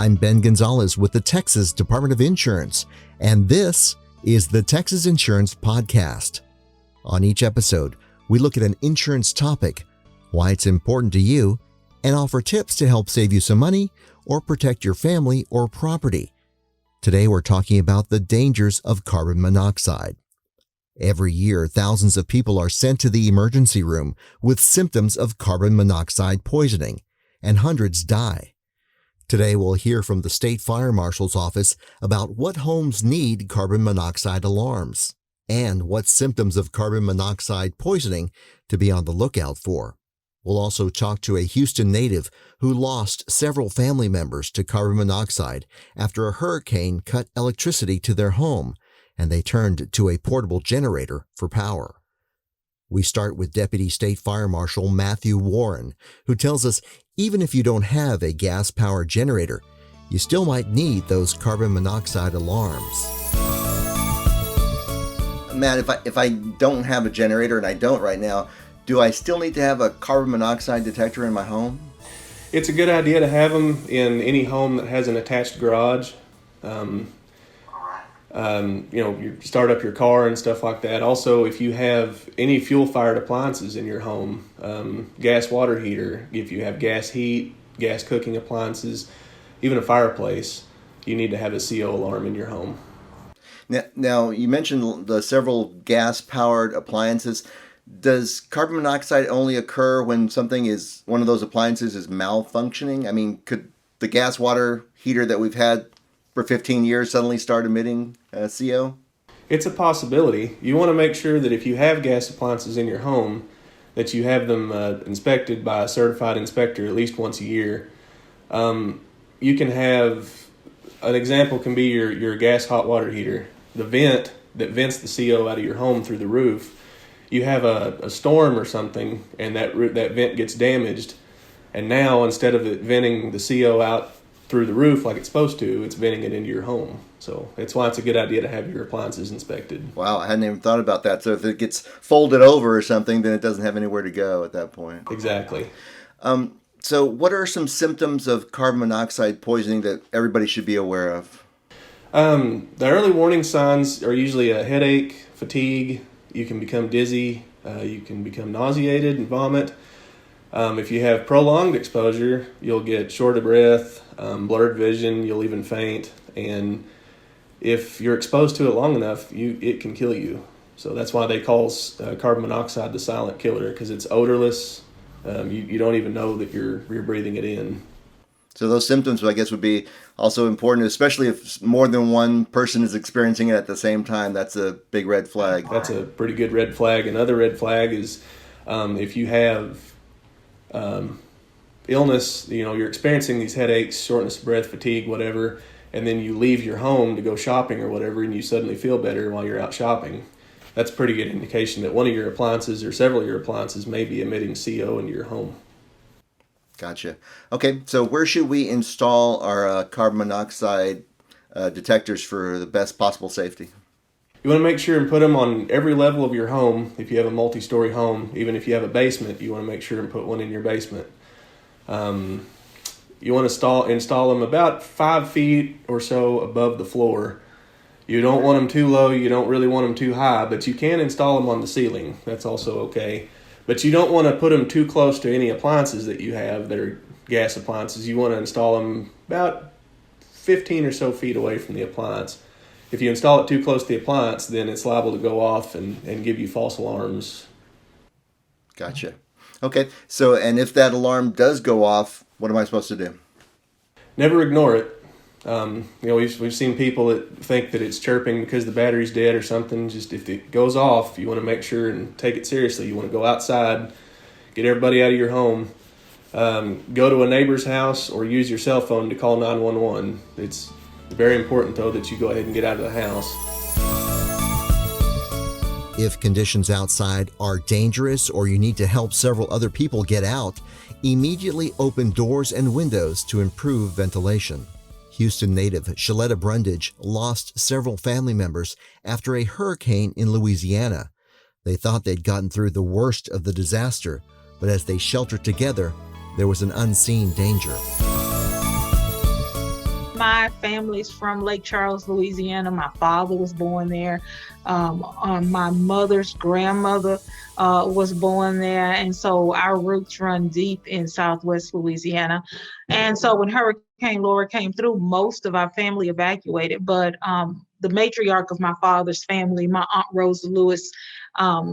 I'm Ben Gonzalez with the Texas Department of Insurance, and this is the Texas Insurance Podcast. On each episode, we look at an insurance topic, why it's important to you, and offer tips to help save you some money or protect your family or property. Today, we're talking about the dangers of carbon monoxide. Every year, thousands of people are sent to the emergency room with symptoms of carbon monoxide poisoning, and hundreds die. Today, we'll hear from the State Fire Marshal's office about what homes need carbon monoxide alarms and what symptoms of carbon monoxide poisoning to be on the lookout for. We'll also talk to a Houston native who lost several family members to carbon monoxide after a hurricane cut electricity to their home, and they turned to a portable generator for power. We start with Deputy State Fire Marshal Matthew Warren, who tells us even if you don't have a gas-powered generator, you still might need those carbon monoxide alarms. Matt, if I don't have a generator, and I don't right now, do I still need to have a carbon monoxide detector in my home? It's a good idea to have them in any home that has an attached garage. You start up your car and stuff like that. Also, if you have any fuel-fired appliances in your home, gas water heater, if you have gas heat, gas cooking appliances, even a fireplace, you need to have a CO alarm in your home. Now you mentioned the several gas-powered appliances. Does carbon monoxide only occur when one of those appliances is malfunctioning? I mean, could the gas water heater that we've had for 15 years suddenly start emitting CO? It's a possibility. You want to make sure that if you have gas appliances in your home, that you have them inspected by a certified inspector at least once a year. You can have, an example can be your gas hot water heater. The vent that vents the CO out of your home through the roof, you have a storm or something and that vent gets damaged, and now instead of it venting the CO out through the roof like it's supposed to, it's venting it into your home. So that's why it's a good idea to have your appliances inspected. Wow, I hadn't even thought about that. So if it gets folded over or something, then it doesn't have anywhere to go at that point. Exactly. So what are some symptoms of carbon monoxide poisoning that everybody should be aware of? The early warning signs are usually a headache, fatigue. You can become dizzy. You can become nauseated and vomit. If you have prolonged exposure, you'll get short of breath, blurred vision, you'll even faint, and if you're exposed to it long enough, it can kill you. So that's why they call carbon monoxide the silent killer, because it's odorless. You don't even know that you're breathing it in. So those symptoms, I guess, would be also important, especially if more than one person is experiencing it at the same time. That's a big red flag. That's a pretty good red flag. Another red flag is if you have illness, you're experiencing these headaches, shortness of breath, fatigue, whatever, and then you leave your home to go shopping or whatever, and you suddenly feel better while you're out shopping. That's a pretty good indication that one of your appliances or several of your appliances may be emitting CO into your home. Gotcha. Okay, so where should we install our carbon monoxide detectors for the best possible safety? You want to make sure and put them on every level of your home. If you have a multi-story home, even if you have a basement, you want to make sure and put one in your basement. You want to install them about 5 feet or so above the floor. You don't want them too low. You don't really want them too high, but you can install them on the ceiling. That's also okay. But you don't want to put them too close to any appliances that you have that are gas appliances. You want to install them about 15 or so feet away from the appliance. If you install it too close to the appliance, then it's liable to go off and give you false alarms. Gotcha. Okay, so and if that alarm does go off, what am I supposed to do? Never ignore it. We've seen people that think that it's chirping because the battery's dead or something. Just if it goes off, you want to make sure and take it seriously. You want to go outside, get everybody out of your home, go to a neighbor's house, or use your cell phone to call 911. It's very important, though, that you go ahead and get out of the house. If conditions outside are dangerous or you need to help several other people get out, immediately open doors and windows to improve ventilation. Houston native Shaletta Brundage lost several family members after a hurricane in Louisiana. They thought they'd gotten through the worst of the disaster, but as they sheltered together, there was an unseen danger. my family's from Lake Charles, Louisiana. My father was born there. My mother's grandmother was born there. And so our roots run deep in Southwest Louisiana. And so when Hurricane Laura came through, most of our family evacuated. But the matriarch of my father's family, my Aunt Rosa Lewis,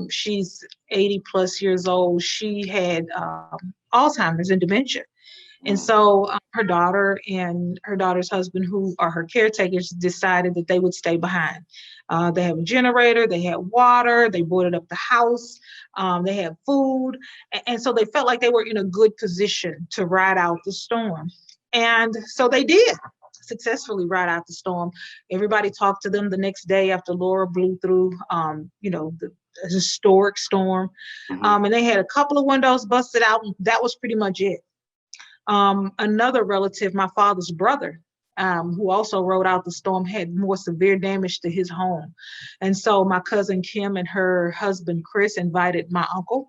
she's 80 plus years old. She had Alzheimer's and dementia. And so her daughter and her daughter's husband, who are her caretakers, decided that they would stay behind. They have a generator, they had water, they boarded up the house, they had food. And so they felt like they were in a good position to ride out the storm. And so they did successfully ride out the storm. Everybody talked to them the next day after Laura blew through, the historic storm. And they had a couple of windows busted out. And that was pretty much it. Another relative, my father's brother, who also rode out the storm, had more severe damage to his home. And so my cousin Kim and her husband Chris invited my uncle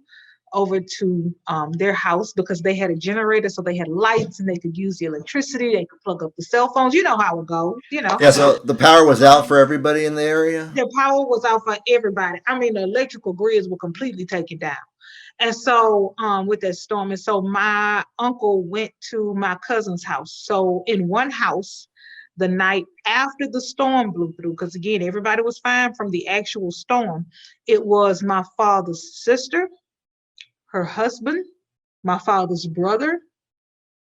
over to their house because they had a generator, so they had lights and they could use the electricity. They could plug up the cell phones. You know how it goes, Yeah, so the power was out for everybody in the area? The power was out for everybody. I mean, the electrical grids were completely taken down. And so with that storm, and so my uncle went to my cousin's house. So in one house, the night after the storm blew through, because again, everybody was fine from the actual storm, it was my father's sister, her husband, my father's brother,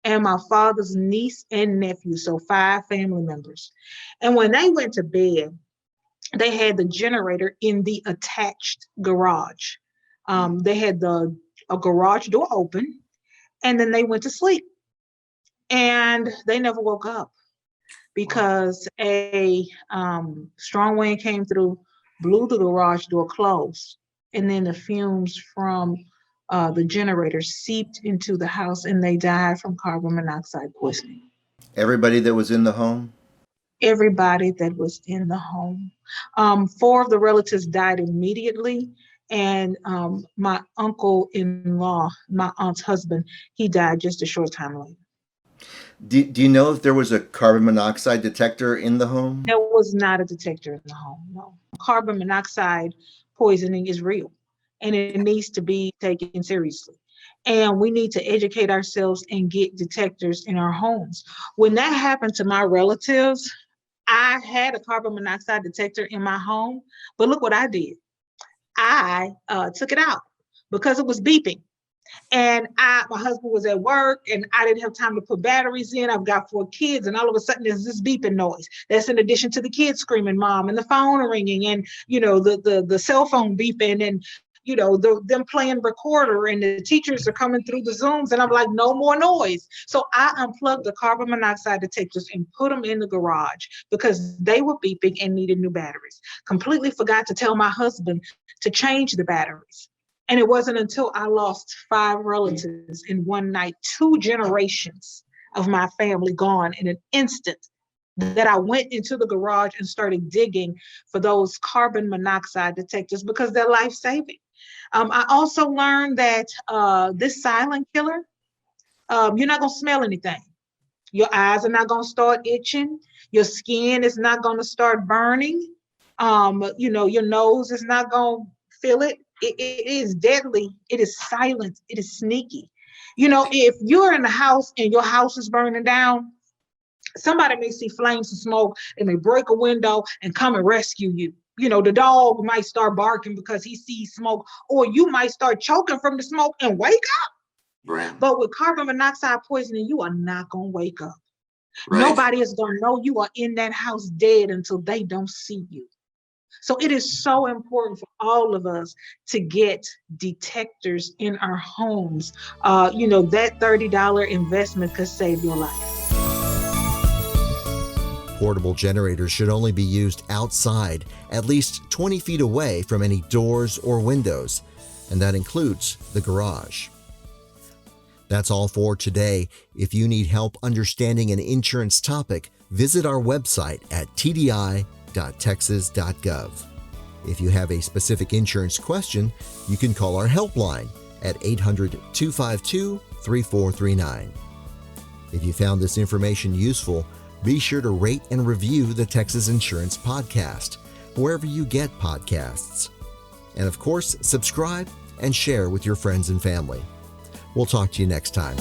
and my father's niece and nephew. So 5 family members. And when they went to bed, they had the generator in the attached garage. They had a garage door open, and then they went to sleep. And they never woke up because a strong wind came through, blew the garage door closed, and then the fumes from the generator seeped into the house, and they died from carbon monoxide poisoning. Everybody that was in the home? Everybody that was in the home. 4 of the relatives died immediately. And my uncle-in-law, my aunt's husband, he died just a short time later. Do you know if there was a carbon monoxide detector in the home? There was not a detector in the home, no. Carbon monoxide poisoning is real, and it needs to be taken seriously. And we need to educate ourselves and get detectors in our homes. When that happened to my relatives, I had a carbon monoxide detector in my home, but look what I did. I took it out because it was beeping. And my husband was at work and I didn't have time to put batteries in. I've got 4 kids, and all of a sudden there's this beeping noise. That's in addition to the kids screaming, mom, and the phone ringing, and, the cell phone beeping, and, them playing recorder, and the teachers are coming through the Zooms, and I'm like, no more noise. So I unplugged the carbon monoxide detectors and put them in the garage because they were beeping and needed new batteries. Completely forgot to tell my husband to change the batteries. And it wasn't until I lost 5 relatives in one night, 2 generations of my family gone in an instant, that I went into the garage and started digging for those carbon monoxide detectors because they're life-saving. I also learned that this silent killer, you're not going to smell anything. Your eyes are not going to start itching. Your skin is not going to start burning. Your nose is not going to feel it. It is deadly. It is silent. It is sneaky. If you're in the house and your house is burning down, somebody may see flames and smoke. They may break a window and come and rescue you. The dog might start barking because he sees smoke, or you might start choking from the smoke and wake up. Right. But with carbon monoxide poisoning, you are not going to wake up. Right. Nobody is going to know you are in that house dead until they don't see you. So it is so important for all of us to get detectors in our homes. That $30 investment could save your life. Portable generators should only be used outside, at least 20 feet away from any doors or windows, and that includes the garage. That's all for today. If you need help understanding an insurance topic, visit our website at tdi.texas.gov. If you have a specific insurance question, you can call our helpline at 800-252-3439. If you found this information useful, Be sure to rate and review the Texas Insurance Podcast, wherever you get podcasts. And of course, subscribe and share with your friends and family. We'll talk to you next time.